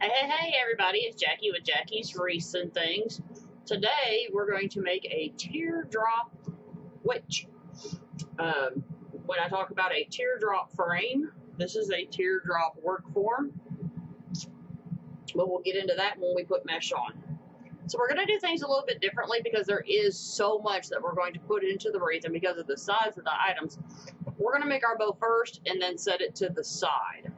Hey, everybody, it's Jackie with Jackie's Recent Things. Today, we're going to make a teardrop witch. When I talk about a teardrop frame, this is a teardrop work form, but we'll get into that when we put mesh on. So we're going to do things a little bit differently because there is so much that we're going to put into the wreath, and because of the size of the items, we're going to make our bow first and then set it to the side.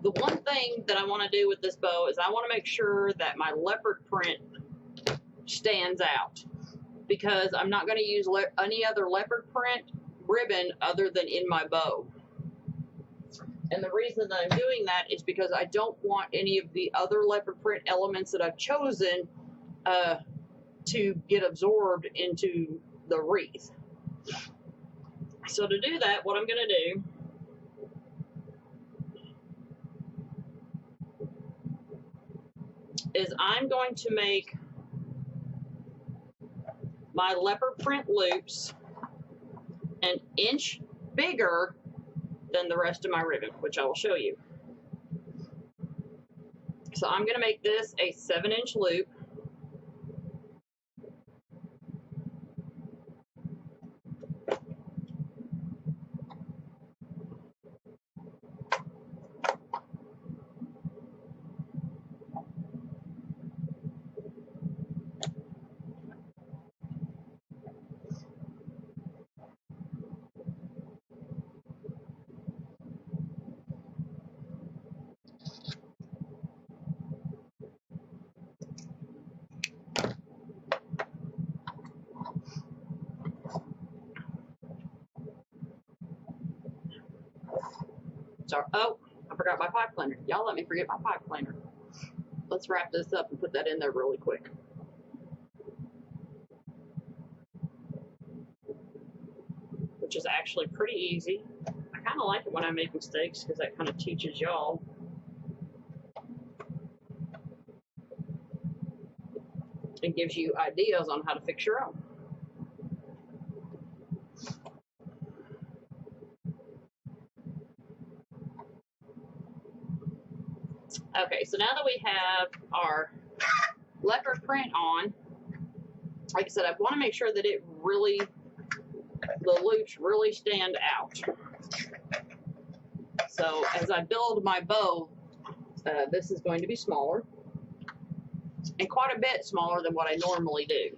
The one thing that I want to do with this bow is I want to make sure that my leopard print stands out, because I'm not going to use any other leopard print ribbon other than in my bow. And the reason that I'm doing that is because I don't want any of the other leopard print elements that I've chosen to get absorbed into the wreath. So to do that, what I'm going to do is I'm going to make my leopard print loops an inch bigger than the rest of my ribbon, which I will show you. So I'm going to make this a 7-inch loop. So, oh, I forgot my pipe cleaner. Y'all let me forget my pipe cleaner. Let's wrap this up and put that in there really quick. Which is actually pretty easy. I kind of like it when I make mistakes because that kind of teaches y'all. It gives you ideas on how to fix your own. Okay, so now that we have our leopard print on, like I said, I want to make sure that it really, the loops really stand out. So as I build my bow, this is going to be smaller, and quite a bit smaller than what I normally do.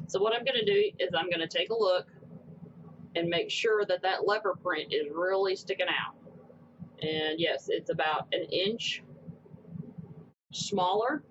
So what I'm going to do is I'm going to take a look and make sure that that leopard print is really sticking out. And yes, it's about an inch smaller.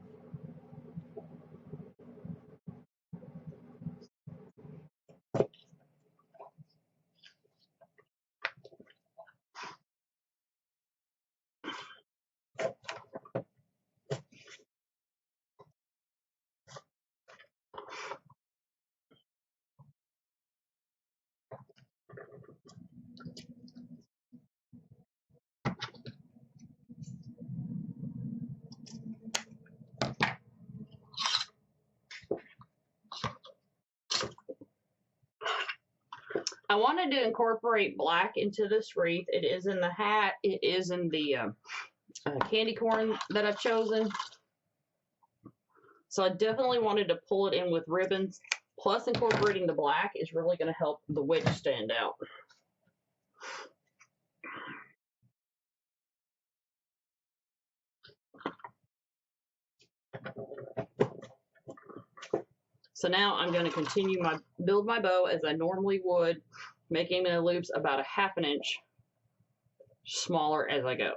I wanted to incorporate black into this wreath. It is in the hat. It is in the candy corn that I've chosen. So I definitely wanted to pull it in with ribbons. Plus, incorporating the black is really going to help the witch stand out. So now I'm going to continue build my bow as I normally would, making my loops about a ½ inch smaller as I go.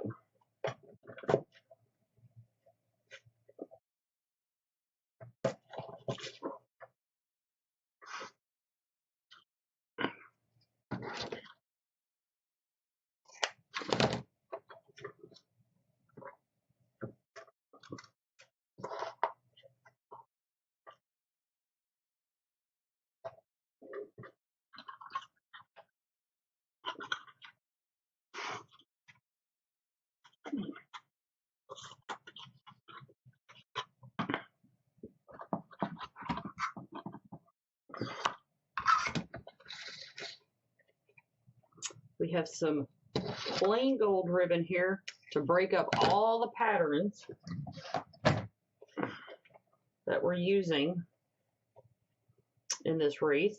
we have some plain gold ribbon here to break up all the patterns that we're using in this wreath.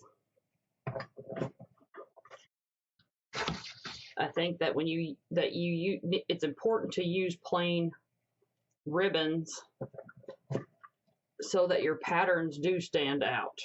I think that it's important to use plain ribbons so that your patterns do stand out.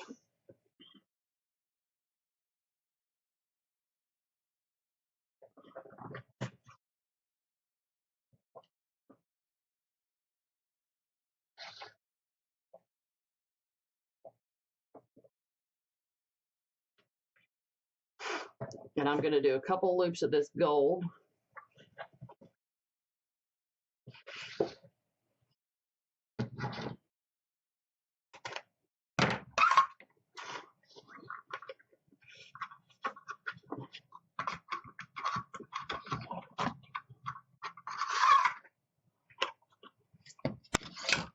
And I'm going to do a couple loops of this gold.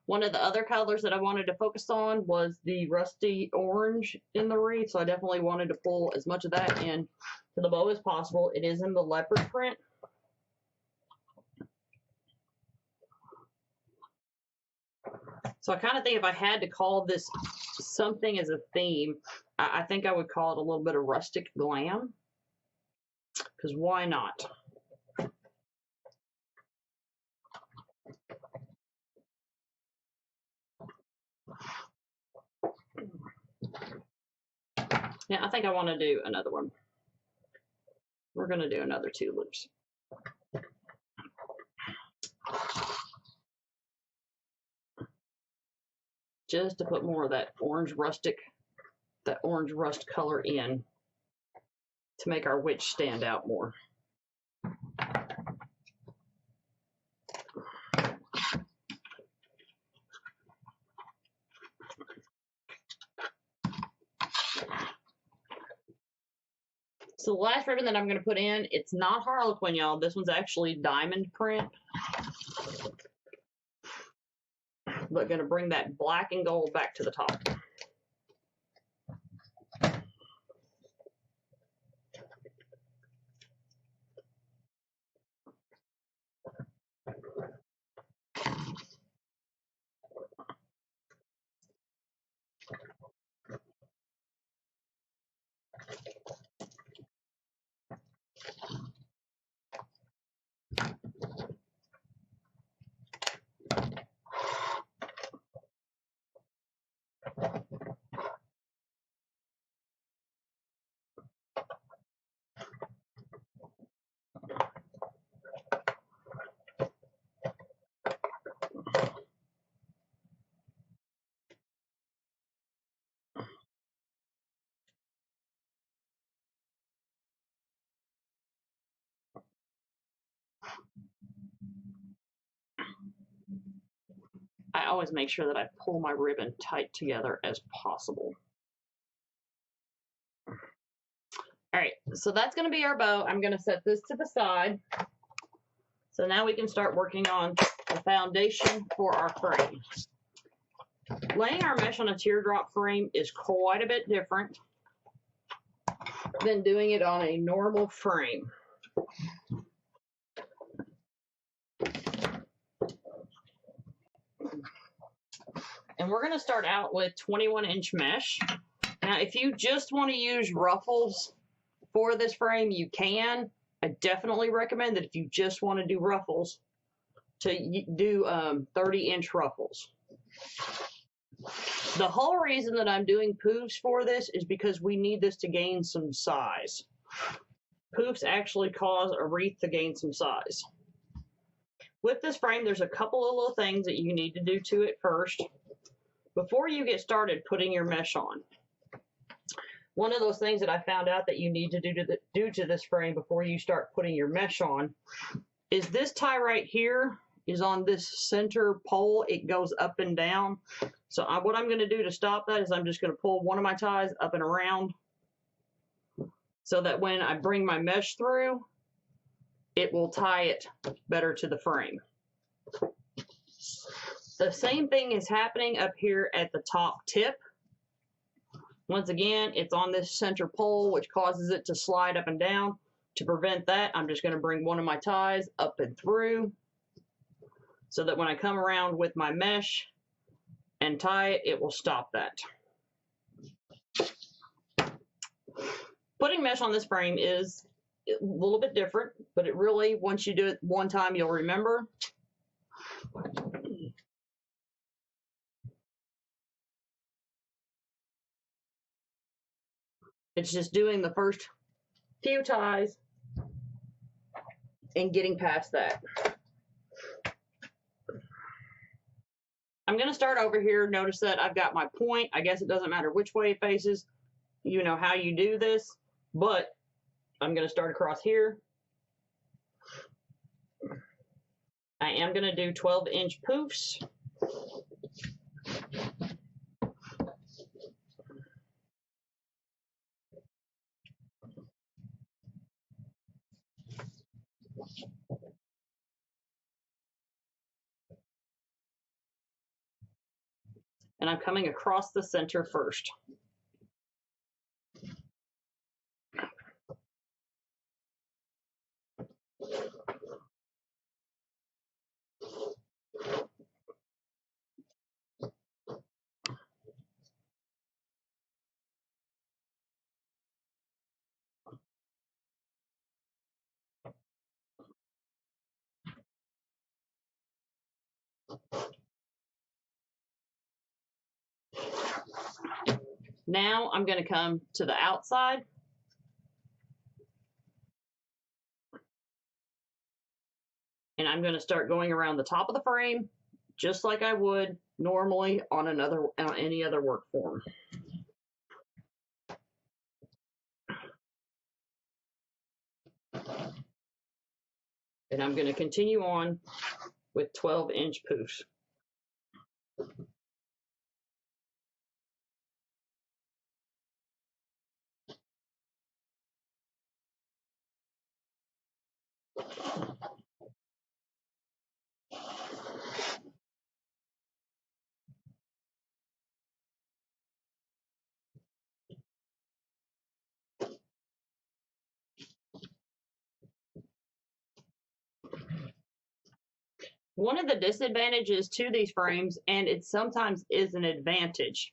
One of the other colors that I wanted to focus on was the rusty orange in the wreath, so I definitely wanted to pull as much of that in to the bow as possible. It is in the leopard print. So I kind of think if I had to call this something as a theme, I think I would call it a little bit of rustic glam, because why not? Yeah, I think I want to do another one. We're going to do another 2 loops. Just to put more of that orange rustic, that orange rust color in to make our witch stand out more. So the last ribbon that I'm going to put in, it's not Harlequin, y'all. This one's actually diamond print. But going to bring that black and gold back to the top. I always make sure that I pull my ribbon tight together as possible. All right, so that's going to be our bow. I'm going to set this to the side. So now we can start working on the foundation for our frame. Laying our mesh on a teardrop frame is quite a bit different than doing it on a normal frame. And we're going to start out with 21-inch mesh. Now, if you just want to use ruffles for this frame, you can. I definitely recommend that if you just want to do ruffles, to do 30-inch ruffles. The whole reason that I'm doing poofs for this is because we need this to gain some size. Poofs actually cause a wreath to gain some size. With this frame, there's a couple of little things that you need to do to it first before you get started putting your mesh on. One of those things that I found out that you need to do to this frame before you start putting your mesh on is this tie right here is on this center pole. It goes up and down. So what I'm going to do to stop that is I'm just going to pull one of my ties up and around so that when I bring my mesh through, it will tie it better to the frame. The same thing is happening up here at the top tip. Once again, it's on this center pole, which causes it to slide up and down To prevent that, I'm just going to bring one of my ties up and through so that when I come around with my mesh and tie it, it will stop that. Putting mesh on this frame is a little bit different, but it really, once you do it one time, you'll remember. It's just doing the first few ties and getting past that. I'm going to start over here. Notice that I've got my point. I guess it doesn't matter which way it faces. You know how you do this, but I'm going to start across here. I am going to do 12-inch poofs. And I'm coming across the center first. Now I'm going to come to the outside. And I'm going to start going around the top of the frame, just like I would normally on any other work form. And I'm going to continue on with 12-inch poofs. One of the disadvantages to these frames, and it sometimes is an advantage,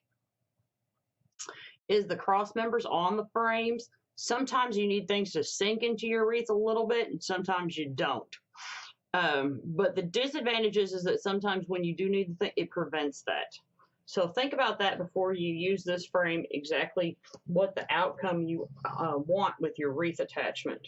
is the cross members on the frames. Sometimes you need things to sink into your wreath a little bit, and sometimes you don't. But the disadvantage is that sometimes when you do need the thing, it prevents that. So think about that before you use this frame, exactly what the outcome you want with your wreath attachment.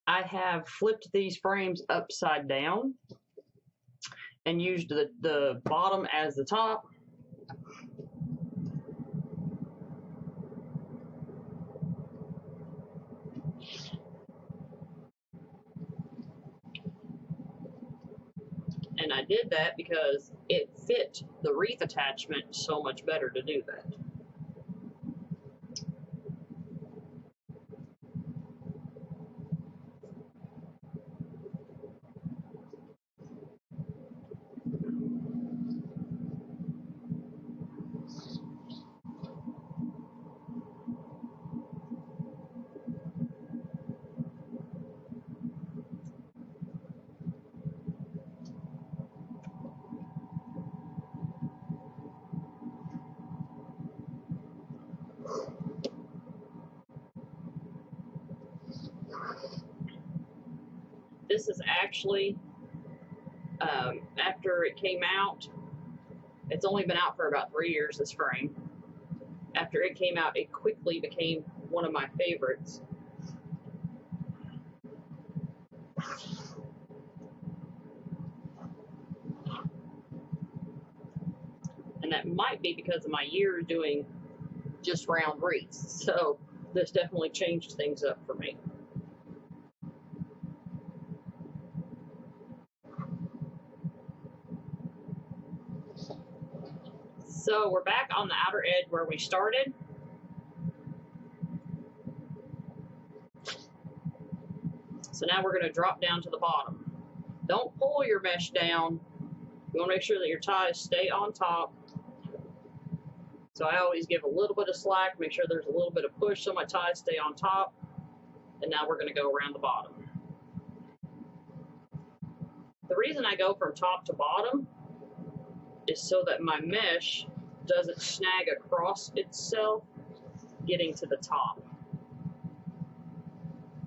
I have flipped these frames upside down and used the bottom as the top. And I did that because it fit the wreath attachment so much better to do that. This is actually, after it came out, it's only been out for about 3 years, this frame. After it came out, it quickly became one of my favorites. And that might be because of my years doing just round wreaths. So this definitely changed things up for me. So we're back on the outer edge where we started. So now we're going to drop down to the bottom. Don't pull your mesh down. You want to make sure that your ties stay on top. So I always give a little bit of slack, make sure there's a little bit of push so my ties stay on top. And now we're going to go around the bottom. The reason I go from top to bottom is so that my mesh doesn't snag across itself getting to the top.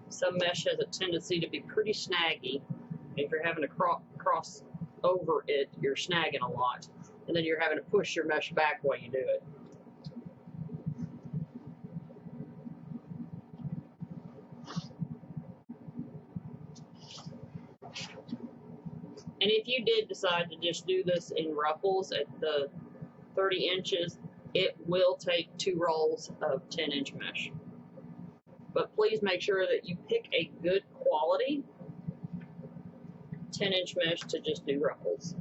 Some mesh has a tendency to be pretty snaggy. If you're having to cross over it, you're snagging a lot. And then you're having to push your mesh back while you do it. And if you did decide to just do this in ruffles at the 30 inches, it will take 2 rolls of 10-inch mesh. But please make sure that you pick a good quality 10-inch mesh to just do ruffles.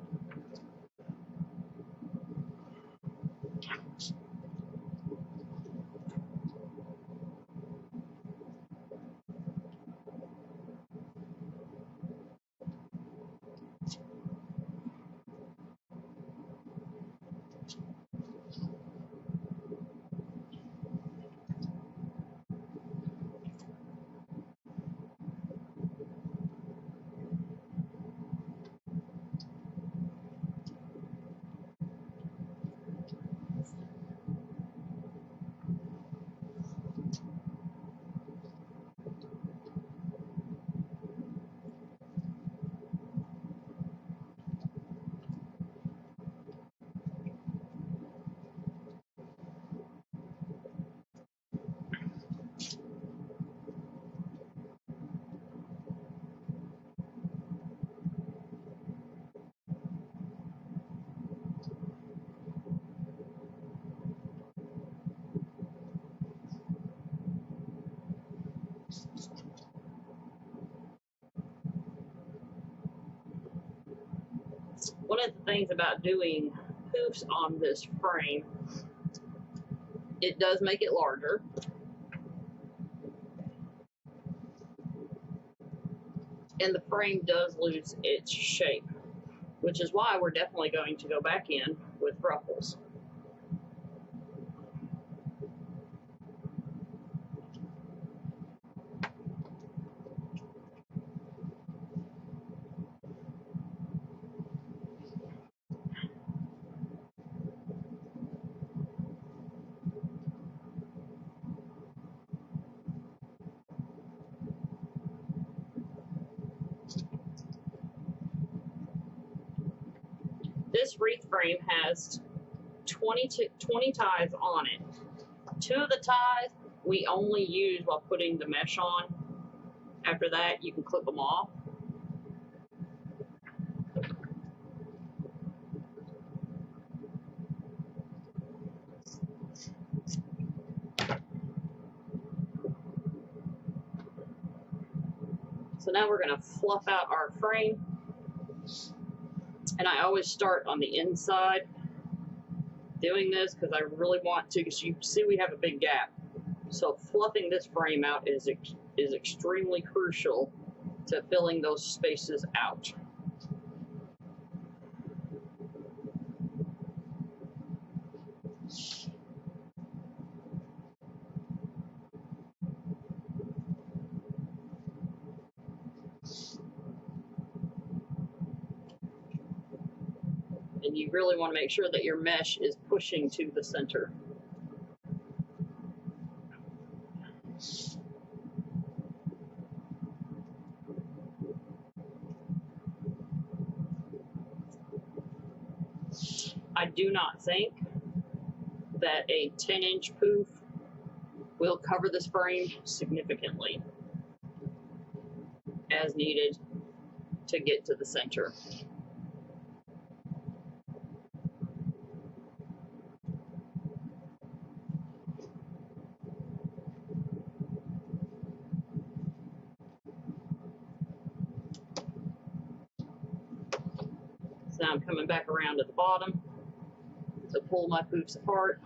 One of the things about doing poofs on this frame, it does make it larger. And the frame does lose its shape, which is why we're definitely going to go back in with ruffles. This wreath frame has 20 ties on it. 2 of the ties we only use while putting the mesh on. After that, you can clip them off. So now we're going to fluff out our frame. And I always start on the inside doing this because I really want to, because you see we have a big gap. So fluffing this frame out is extremely crucial to filling those spaces out. And you really want to make sure that your mesh is pushing to the center. I do not think that a 10-inch poof will cover this frame significantly as needed to get to the center. So now I'm coming back around to the bottom to pull my poofs apart.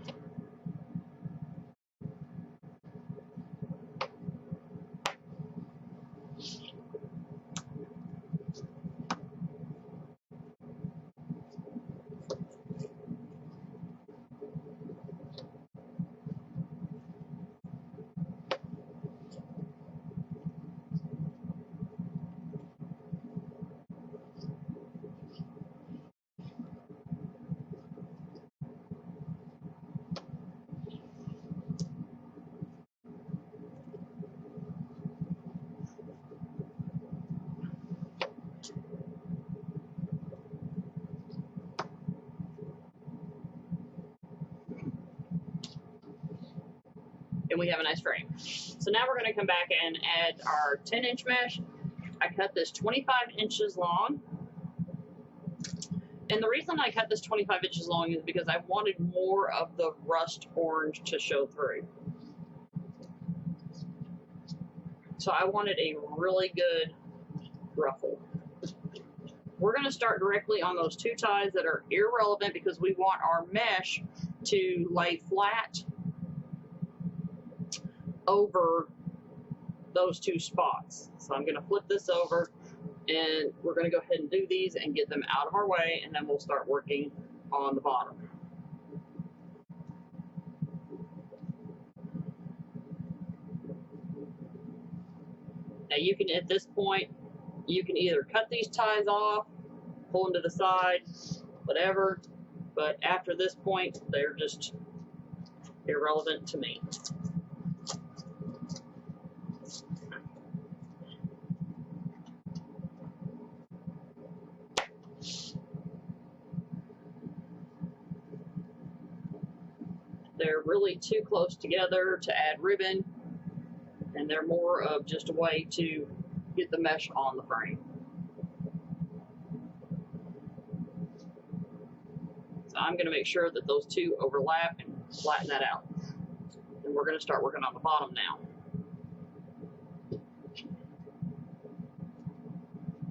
and we have a nice frame. So now we're going to come back and add our 10-inch mesh. I cut this 25 inches long. And the reason I cut this 25 inches long is because I wanted more of the rust orange to show through. So I wanted a really good ruffle. We're going to start directly on those 2 ties that are irrelevant because we want our mesh to lay flat over those 2 spots. So I'm going to flip this over and we're going to go ahead and do these and get them out of our way, and then we'll start working on the bottom. Now you can, at this point, you can either cut these ties off, pull them to the side, whatever, but after this point, they're just irrelevant to me. They're really too close together to add ribbon, and they're more of just a way to get the mesh on the frame. So I'm going to make sure that those 2 overlap and flatten that out. And we're going to start working on the bottom now.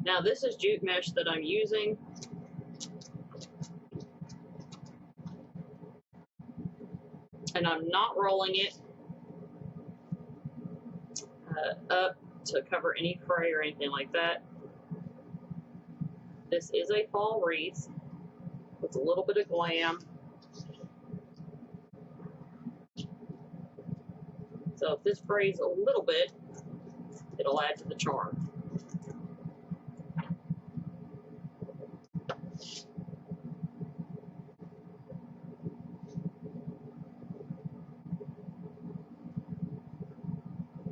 Now this is jute mesh that I'm using. And I'm not rolling it up to cover any fray or anything like that. This is a fall wreath with a little bit of glam. So if this frays a little bit, it'll add to the charm.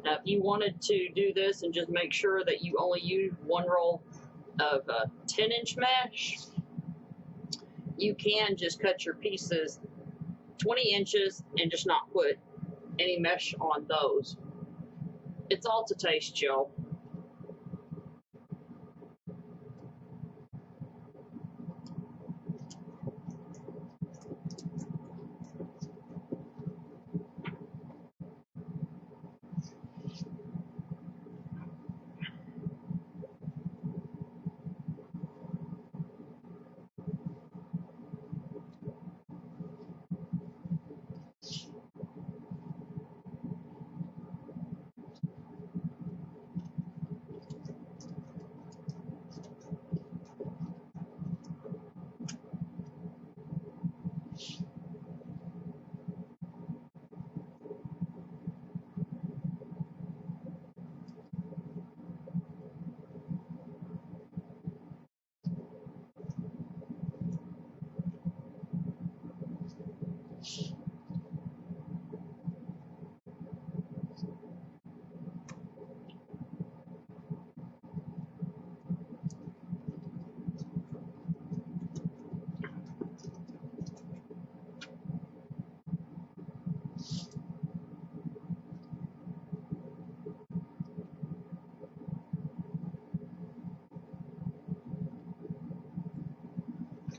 Now, if you wanted to do this and just make sure that you only use 1 roll of 10-inch mesh, you can just cut your pieces 20 inches and just not put any mesh on those. It's all to taste, y'all.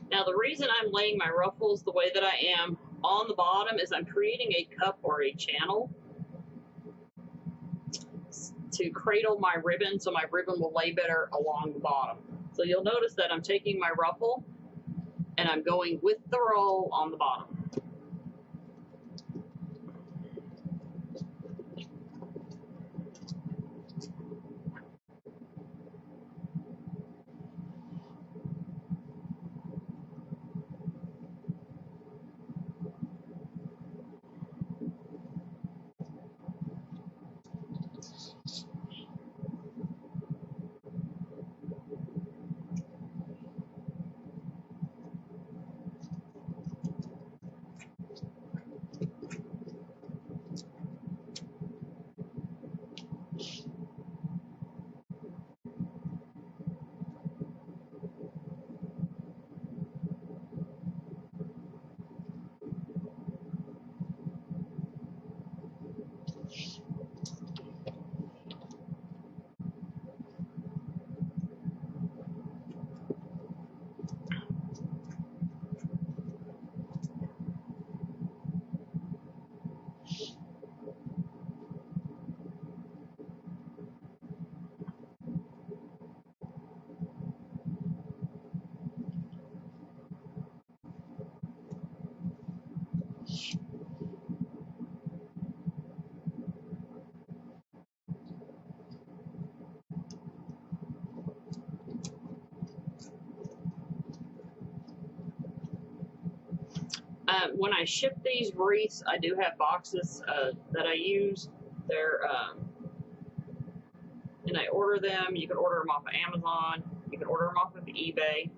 Now the reason I'm laying my ruffles the way that I am on the bottom is I'm creating a cup or a channel to cradle my ribbon so my ribbon will lay better along the bottom. So you'll notice that I'm taking my ruffle and I'm going with the roll on the bottom. When I ship these wreaths, I do have boxes that I use. They're and I order them. You can order them off of Amazon. You can order them off of eBay.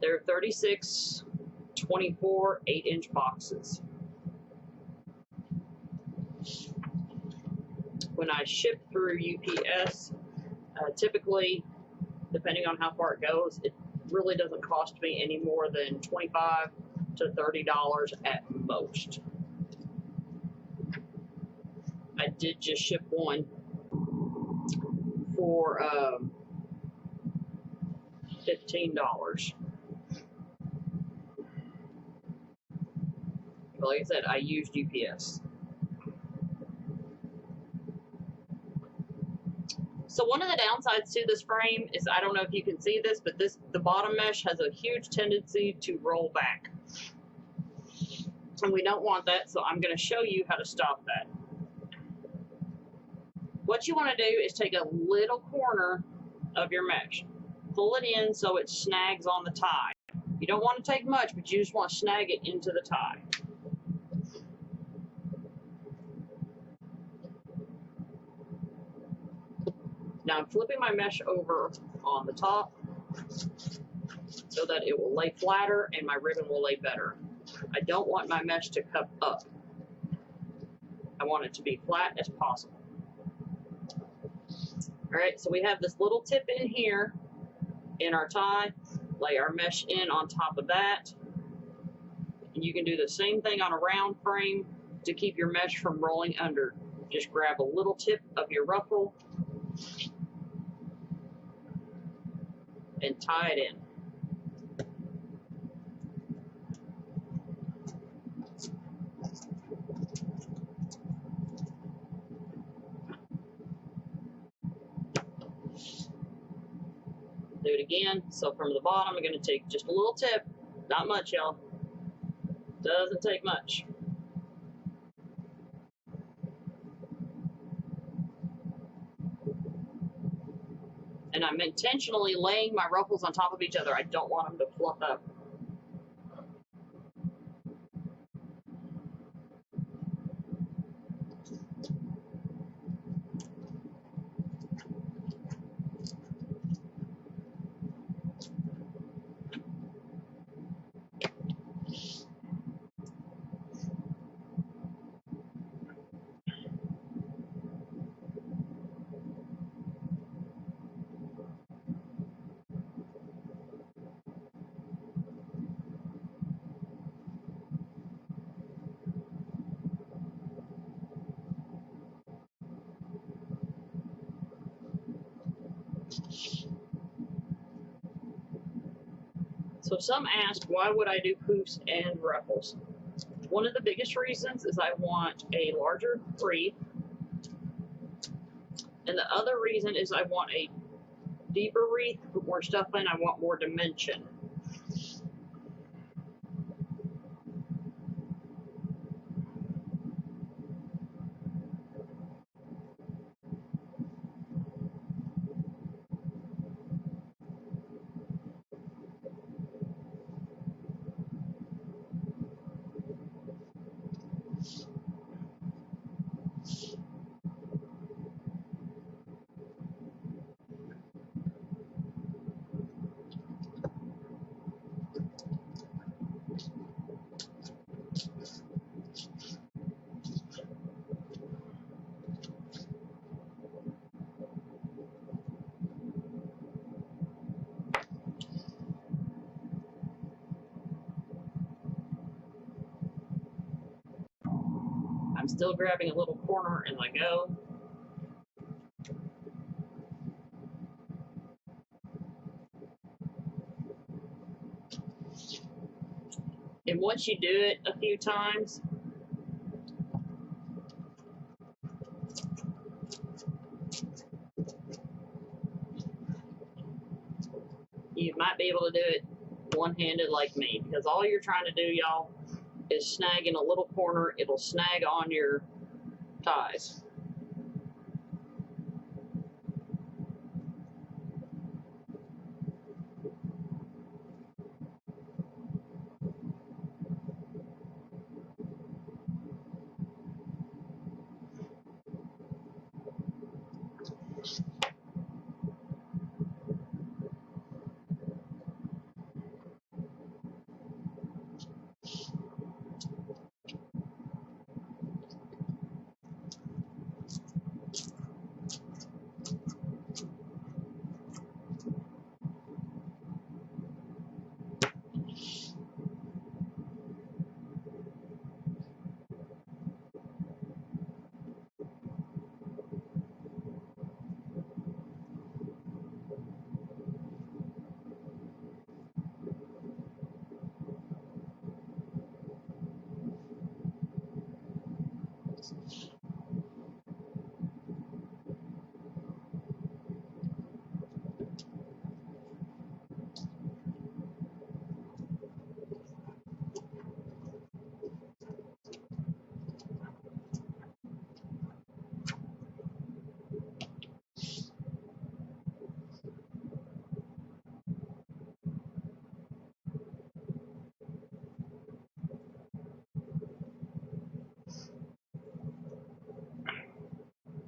They're 36, 24, 8-inch boxes. When I ship through UPS, typically, depending on how far it goes, it really doesn't cost me any more than $25 to $30 at most. I did just ship one for $15. But like I said, I used UPS. So one of the downsides to this frame is, I don't know if you can see this, but the bottom mesh has a huge tendency to roll back. And we don't want that, so I'm going to show you how to stop that. What you want to do is take a little corner of your mesh, pull it in so it snags on the tie. You don't want to take much, but you just want to snag it into the tie. Now I'm flipping my mesh over on the top so that it will lay flatter and my ribbon will lay better. I don't want my mesh to cup up. I want it to be flat as possible. All right, so we have this little tip in here in our tie. Lay our mesh in on top of that. And you can do the same thing on a round frame to keep your mesh from rolling under. Just grab a little tip of your ruffle and tie it in. Do it again. So from the bottom, I'm going to take just a little tip. Not much, y'all. Doesn't take much. And I'm intentionally laying my ruffles on top of each other. I don't want them to fluff up. So some ask, why would I do poofs and ruffles? One of the biggest reasons is I want a larger wreath. And the other reason is I want a deeper wreath, put more stuff in, I want more dimension. I'm still grabbing a little corner as I go. And once you do it a few times, you might be able to do it one-handed like me, because all you're trying to do, y'all, is snag in a little corner. It'll snag on your ties.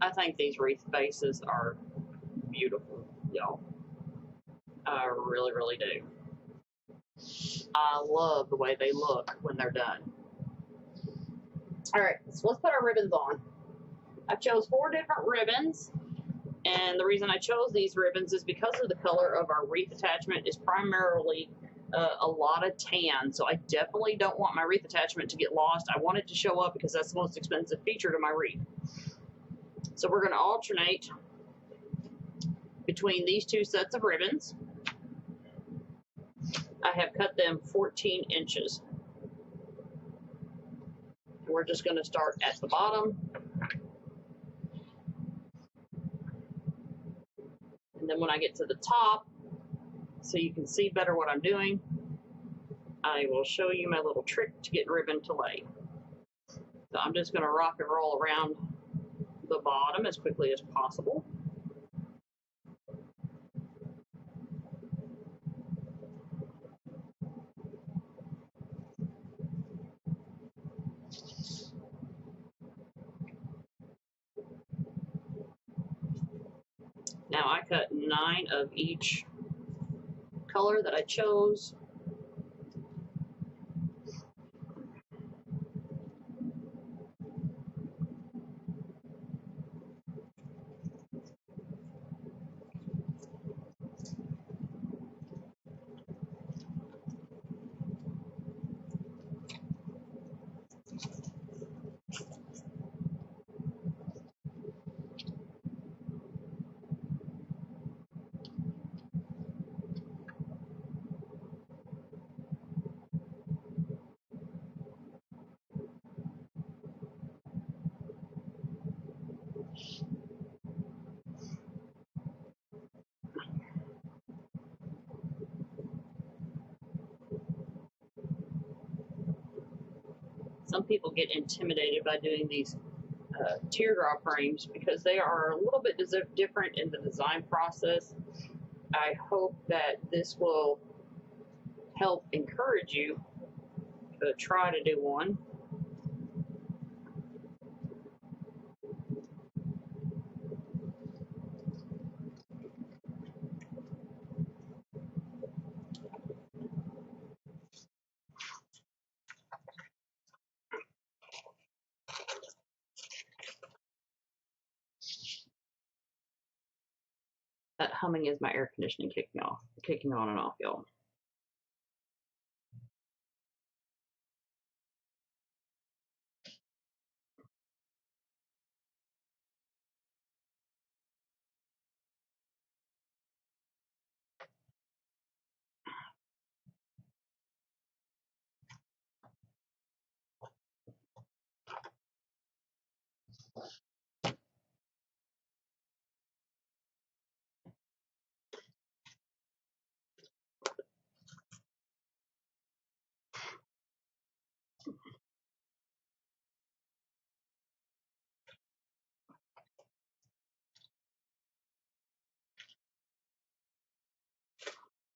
I think these wreath bases are beautiful, y'all. I really, really do. I love the way they look when they're done. All right, so let's put our ribbons on. I chose 4 different ribbons, and the reason I chose these ribbons is because of the color of our wreath attachment is primarily a lot of tan, so I definitely don't want my wreath attachment to get lost. I want it to show up because that's the most expensive feature to my wreath. So we're going to alternate between these 2 sets of ribbons. I have cut them 14 inches. We're just going to start at the bottom. And then when I get to the top, so you can see better what I'm doing, I will show you my little trick to get ribbon to lay. So I'm just going to rock and roll around the bottom as quickly as possible. Now I cut 9 of each color that I chose. Some people get intimidated by doing these teardrop frames because they are a little bit different in the design process. I hope that this will help encourage you to try to do one. That humming is my air conditioning kicking on and off, y'all.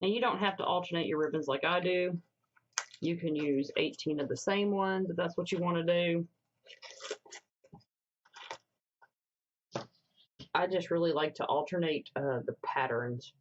And you don't have to alternate your ribbons like I do. You can use 18 of the same ones if that's what you want to do. I just really like to alternate the patterns.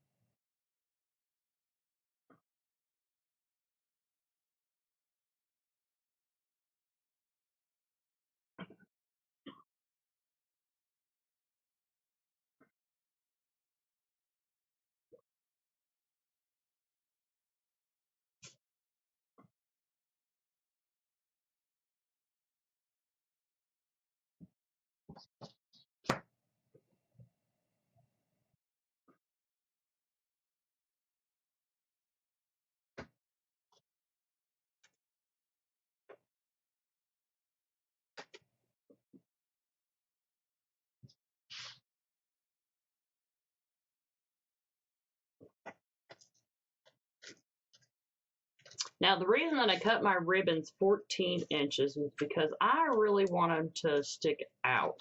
Now, the reason that I cut my ribbons 14 inches is because I really want them to stick out.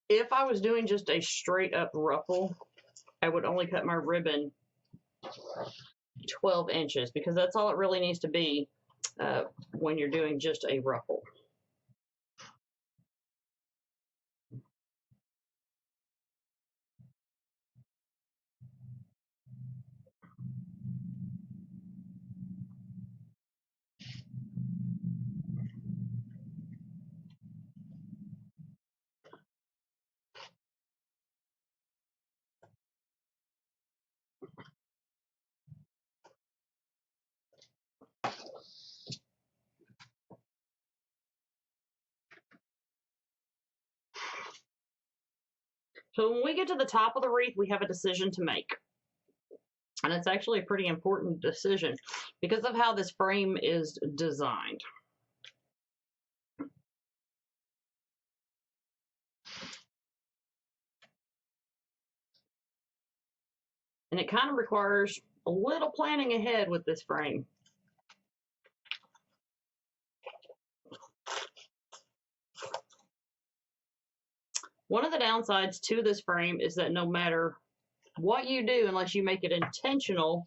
If I was doing just a straight up ruffle, I would only cut my ribbon 12 inches because that's all it really needs to be when you're doing just a ruffle. So when we get to the top of the wreath, we have a decision to make. And it's actually a pretty important decision because of how this frame is designed. And it kind of requires a little planning ahead with this frame. One of the downsides to this frame is that no matter what you do, unless you make it intentional,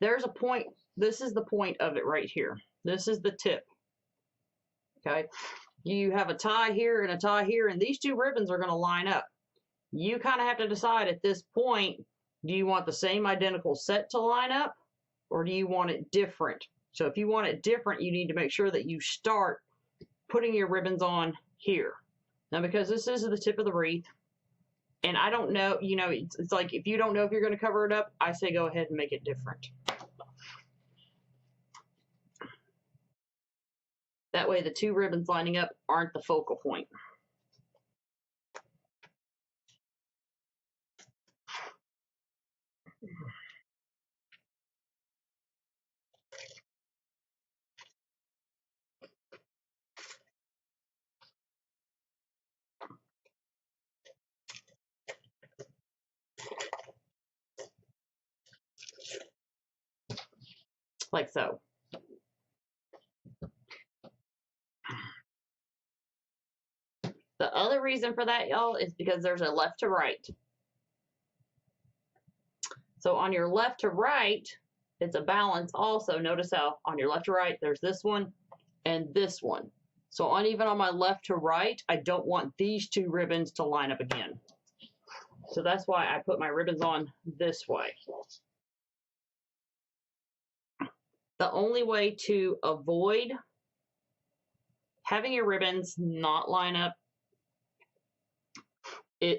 there's a point. This is the point of it right here. This is the tip. Okay. You have a tie here and a tie here, and these two ribbons are going to line up. You kind of have to decide at this point, do you want the same identical set to line up, or do you want it different? So if you want it different, you need to make sure that you start putting your ribbons on here. Now, because this is the tip of the wreath, and I don't know, you know, it's like if you don't know if you're going to cover it up, I say go ahead and make it different. That way the two ribbons lining up aren't the focal point. Like so. The other reason for that, y'all, is because there's a left to right. So on your left to right, it's a balance also. Notice how on your left to right, there's this one and this one. So even on my left to right, I don't want these two ribbons to line up again. So that's why I put my ribbons on this way. The only way to avoid having your ribbons not line up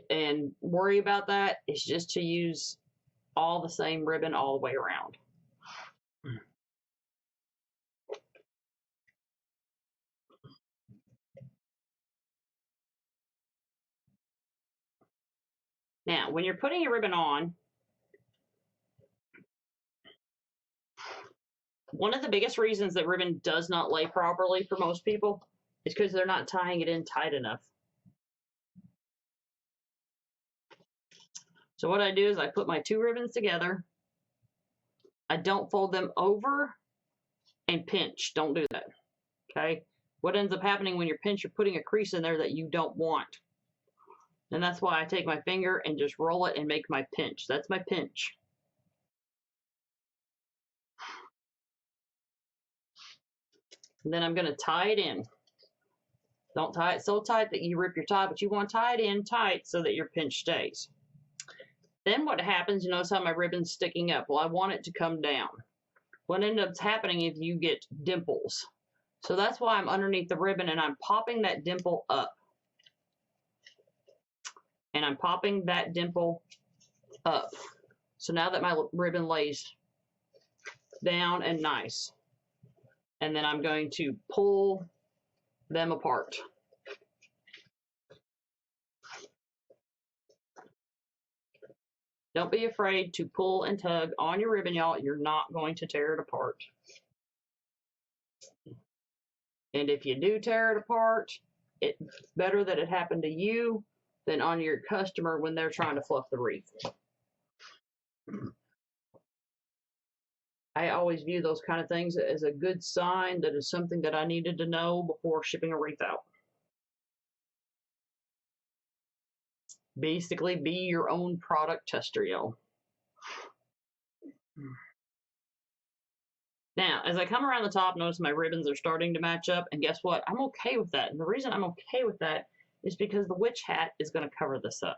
and worry about that is just to use all the same ribbon all the way around. Now, when you're putting your ribbon on, one of the biggest reasons that ribbon does not lay properly for most people is because they're not tying it in tight enough. So what I do is I put my two ribbons together. I don't fold them over and pinch. Don't do that. Okay? What ends up happening when you're pinch, you're putting a crease in there that you don't want. And that's why I take my finger and just roll it and make my pinch. That's my pinch. And then I'm going to tie it in. Don't tie it so tight that you rip your tie, but you want to tie it in tight so that your pinch stays. Then what happens, you notice how my ribbon's sticking up. Well, I want it to come down. What ends up happening is you get dimples. So that's why I'm underneath the ribbon and I'm popping that dimple up. And I'm popping that dimple up. So now that my ribbon lays down and nice. And then I'm going to pull them apart. Don't be afraid to pull and tug on your ribbon, y'all. You're not going to tear it apart. And if you do tear it apart, it's better that it happened to you than on your customer when they're trying to fluff the wreath. I always view those kind of things as a good sign that is something that I needed to know before shipping a wreath out. Basically, be your own product tester, y'all. Now, as I come around the top, notice my ribbons are starting to match up, and guess what? I'm okay with that. And the reason I'm okay with that is because the witch hat is going to cover this up.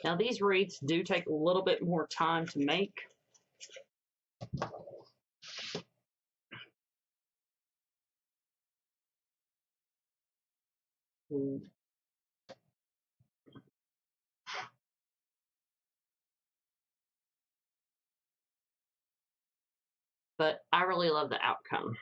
Now, these wreaths do take a little bit more time to make. But I really love the outcome.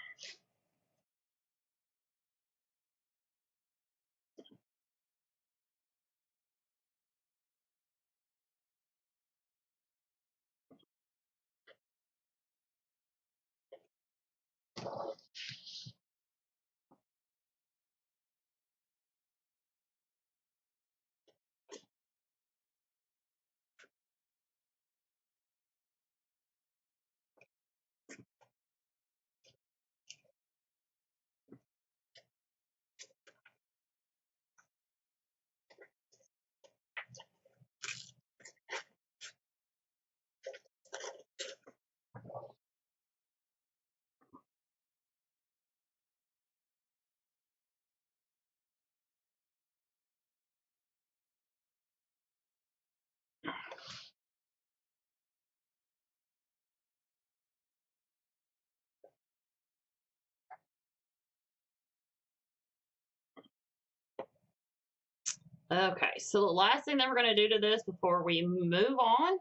Okay, so the last thing that we're going to do to this before we move on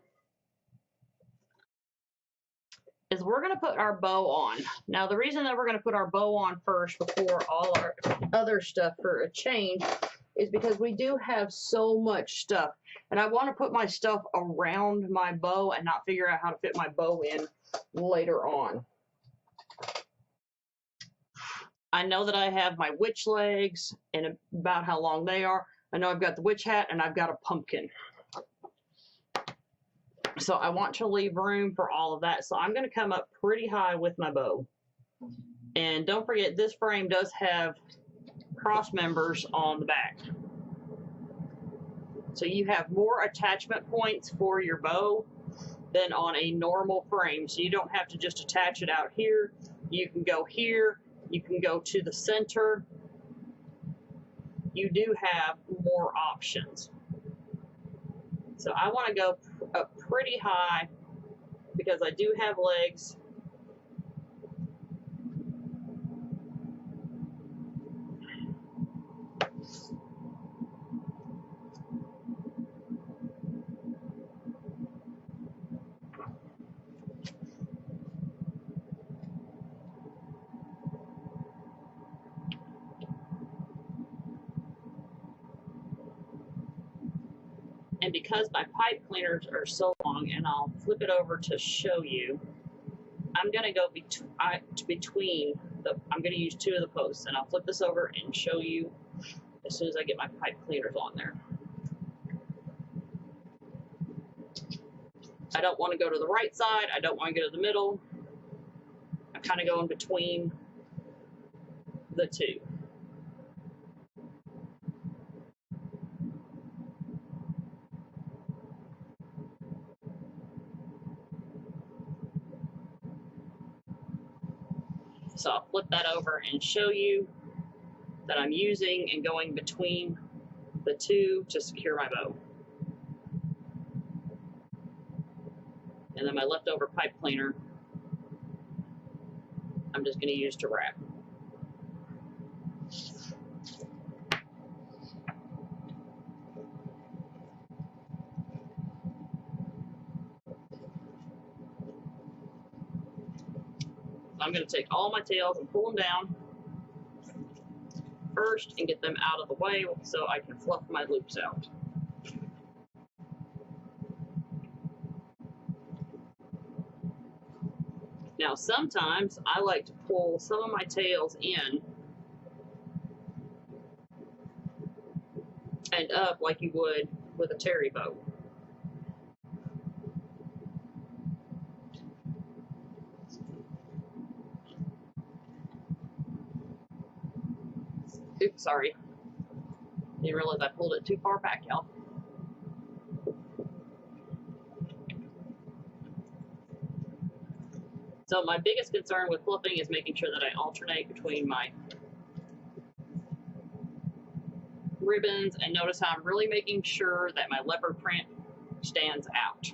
is we're going to put our bow on. Now, the reason that we're going to put our bow on first before all our other stuff for a change is because we do have so much stuff. And I want to put my stuff around my bow and not figure out how to fit my bow in later on. I know that I have my witch legs and about how long they are. I know I've got the witch hat and I've got a pumpkin. So I want to leave room for all of that. So I'm going to come up pretty high with my bow. And don't forget, this frame does have cross members on the back. So you have more attachment points for your bow than on a normal frame. So you don't have to just attach it out here. You can go here. You can go to the center. You do have more options. So I want to go up pretty high because I do have legs. And because my pipe cleaners are so long, and I'll flip it over to show you, I'm going to go between I'm going to use two of the posts, and I'll flip this over and show you as soon as I get my pipe cleaners on there. I don't want to go to the right side. I don't want to go to the middle. I kind of go in between the two. So I'll flip that over and show you that I'm using and going between the two to secure my bow. And then my leftover pipe cleaner, I'm just going to use to wrap. I'm going to take all my tails and pull them down first and get them out of the way so I can fluff my loops out. Now sometimes I like to pull some of my tails in and up like you would with a terry bow. Oops, sorry. Didn't realize I pulled it too far back, y'all. So my biggest concern with flipping is making sure that I alternate between my ribbons, and notice how I'm really making sure that my leopard print stands out.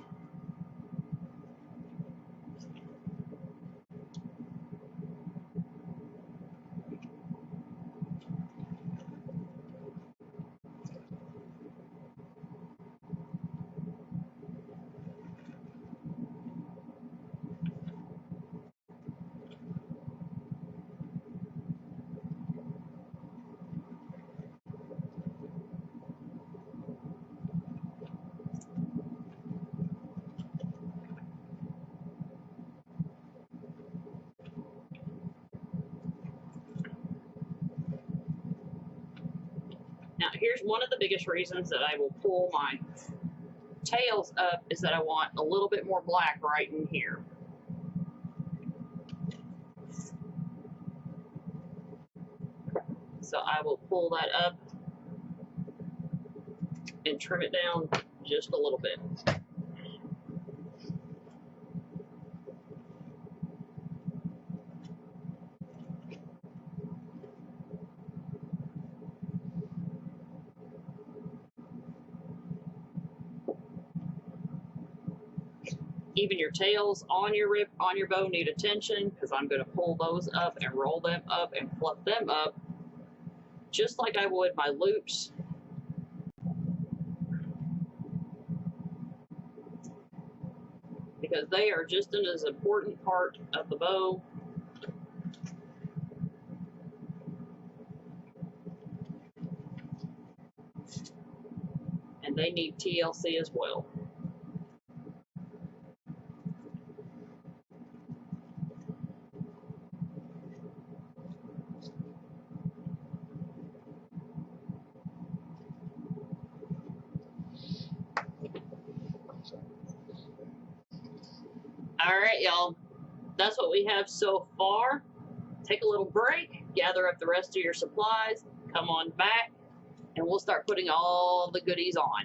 Now here's one of the biggest reasons that I will pull my tails up is that I want a little bit more black right in here. So I will pull that up and trim it down just a little bit. Even your tails on your bow need attention, because I'm going to pull those up and roll them up and fluff them up just like I would my loops. Because they are just an as important part of the bow. And they need TLC as well. All right, y'all. That's what we have so far. Take a little break, gather up the rest of your supplies, come on back, and we'll start putting all the goodies on.